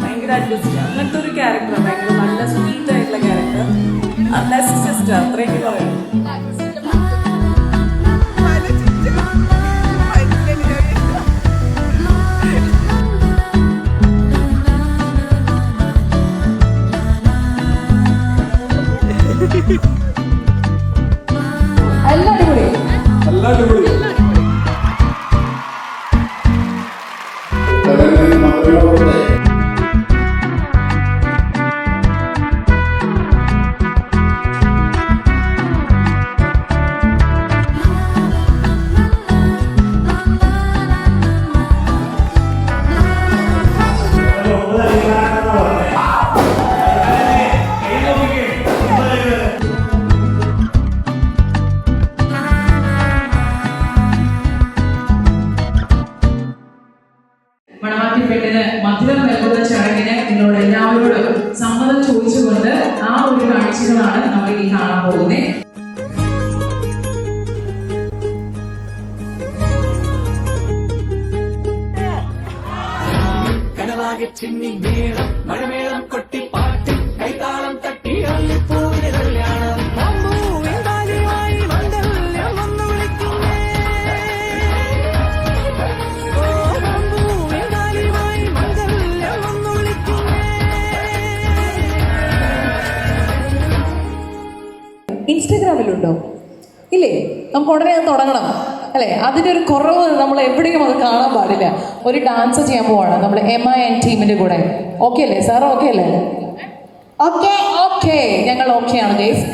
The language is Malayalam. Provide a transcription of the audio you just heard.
ഭയങ്കര അഡ്ജസ്റ്റ് അങ്ങനത്തെ ഒരു ക്യാരക്ടർ, ഭയങ്കര നല്ല സ്വീറ്റ് ആയിട്ടുള്ള ക്യാരക്ടർ. അൺനെസസറി അത്രയൊക്കെ പറയാം. മണവാട്ടിപ്പെട്ടിന് മധുരം നൽകുന്ന ചടങ്ങിന് നിങ്ങളോട് എല്ലാവരോടും സമ്മതം ചോദിച്ചുകൊണ്ട് ആ ഒരു കാഴ്ചകളാണ് നമ്മൾ ഇനി കാണാൻ പോകുന്നത്. കനവാകെ ചിന്നി മേളം മഴമേളം കൊട്ടി പാട്ടി കൈതാളം തട്ടി അള്ളിപ്പൂവിന് കല്യാണം. ഇൻസ്റ്റഗ്രാമിലുണ്ടോ? ഇല്ലേ? നമുക്ക് ഉടനെ അത് തുടങ്ങണം അല്ലേ? അതിൻ്റെ ഒരു കുറവ് നമ്മൾ എവിടെയും അത് കാണാൻ പാടില്ല. ഒരു ഡാൻസ് ചെയ്യാൻ പോവാണ് നമ്മൾ MIN ടീമിൻ്റെ കൂടെ. ഓക്കെ അല്ലേ സാർ? ഓക്കെ അല്ലേ? ഓക്കെ ഞങ്ങൾ ഓക്കെ ആണ് ഗൈസ്.